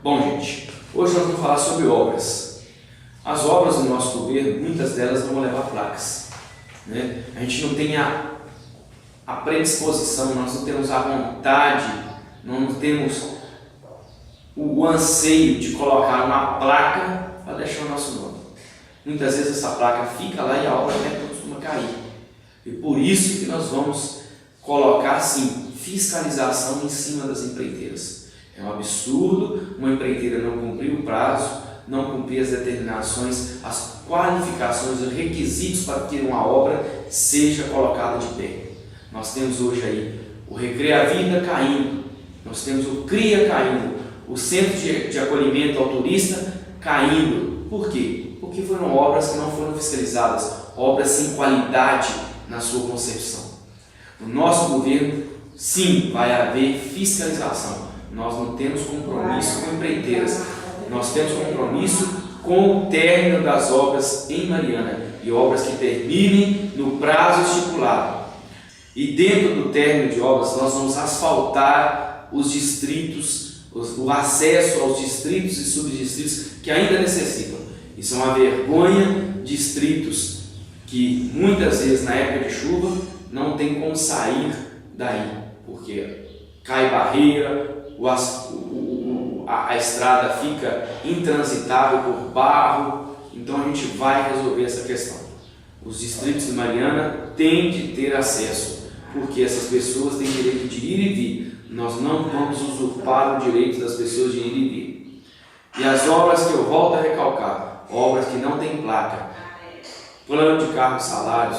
Bom, gente, hoje nós vamos falar sobre obras. As obras do nosso governo, muitas delas não vão levar placas, né? A gente não tem a predisposição, nós não temos a vontade, não temos o anseio de colocar uma placa para deixar o nosso nome. Muitas vezes essa placa fica lá e a obra até costuma cair. E por isso que nós vamos colocar, sim, fiscalização em cima das empreiteiras. É um absurdo uma empreiteira não cumprir o prazo, não cumprir as determinações, as qualificações, os requisitos para que uma obra seja colocada de pé. Nós temos hoje aí o Recreia a Vida caindo, nós temos o CRIA caindo, o Centro de Acolhimento ao Turista caindo. Por quê? Porque foram obras que não foram fiscalizadas, obras sem qualidade na sua concepção. No nosso governo, sim, vai haver fiscalização. Nós não temos compromisso com empreiteiras, nós temos compromisso com o término das obras em Mariana e obras que terminem no prazo estipulado. E dentro do término de obras, nós vamos asfaltar os distritos, o acesso aos distritos e subdistritos que ainda necessitam. Isso é uma vergonha, distritos que muitas vezes na época de chuva não tem como sair daí, porque cai barreira, a estrada fica intransitável por barro. Então a gente vai resolver essa questão. Os distritos de Mariana têm de ter acesso, porque essas pessoas têm direito de ir e vir. Nós não vamos usurpar o direito das pessoas de ir e vir. E as obras que eu volto a recalcar, obras que não têm placa, plano de cargos e salários,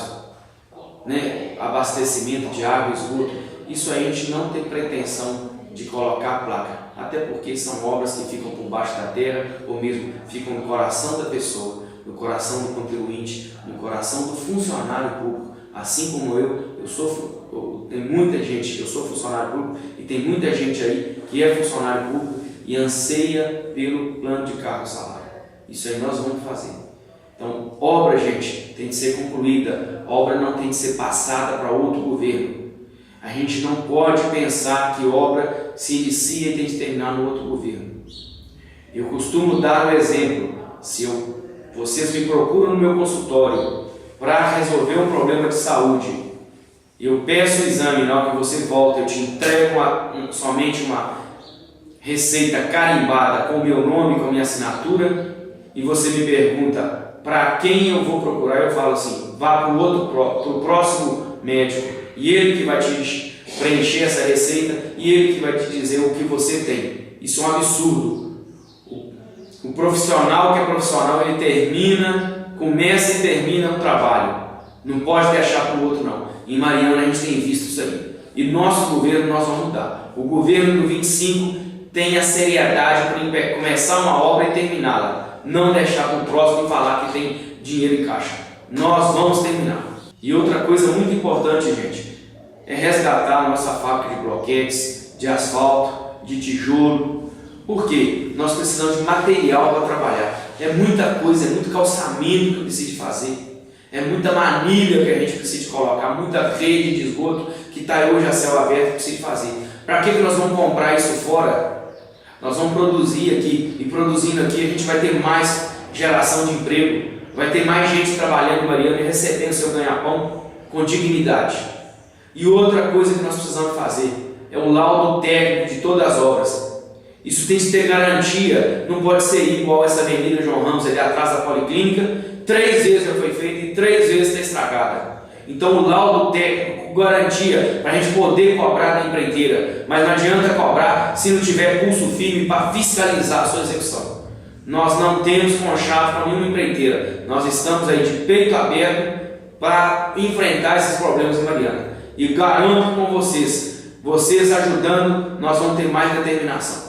né, abastecimento de água e esgoto, isso aí a gente não tem pretensão de colocar placa, até porque são obras que ficam por baixo da terra, ou mesmo ficam no coração da pessoa, no coração do contribuinte, no coração do funcionário público. Assim como eu sou funcionário público e tem muita gente aí que é funcionário público e anseia pelo plano de cargo e salário. Isso aí nós vamos fazer. Então, obra, gente, tem de ser concluída, obra não tem de ser passada para outro governo. A gente não pode pensar que obra se inicia e tem de terminar no outro governo. Eu costumo dar um exemplo. Vocês me procuram no meu consultório para resolver um problema de saúde, eu peço o exame, na hora que você volta, eu te entrego somente uma receita carimbada com o meu nome, com a minha assinatura, e você me pergunta para quem eu vou procurar, eu falo assim, vá para o próximo médico, e ele que vai te preencher essa receita, e ele que vai te dizer o que você tem. Isso é um absurdo. O profissional que é profissional, ele começa e termina o trabalho. Não pode deixar para o outro, não. Em Mariana a gente tem visto isso aí. E nosso governo nós vamos mudar. O governo do 25 tem a seriedade para começar uma obra e terminá-la. Não deixar para o próximo e falar que tem dinheiro em caixa. Nós vamos terminar. E outra coisa muito importante, gente, é resgatar a nossa fábrica de bloquetes, de asfalto, de tijolo. Por quê? Nós precisamos de material para trabalhar. É muita coisa, é muito calçamento que precisa de fazer. É muita manilha que a gente precisa de colocar, muita rede de esgoto que está hoje a céu aberto que precisa de fazer. Para que nós vamos comprar isso fora? Nós vamos produzir aqui, e produzindo aqui a gente vai ter mais geração de emprego, vai ter mais gente trabalhando em Mariana e recebendo seu ganha-pão com dignidade. E outra coisa que nós precisamos fazer é o laudo técnico de todas as obras. Isso tem que ter garantia, não pode ser igual essa Avenida João Ramos ali atrás da Policlínica, 3 vezes já foi feita e 3 vezes está estragada. Então o laudo técnico, garantia para a gente poder cobrar da empreiteira, mas não adianta cobrar se não tiver pulso firme para fiscalizar a sua execução. Nós não temos conchavo com nenhuma empreiteira, nós estamos aí de peito aberto para enfrentar esses problemas em Mariana. E garanto com vocês ajudando, nós vamos ter mais determinação.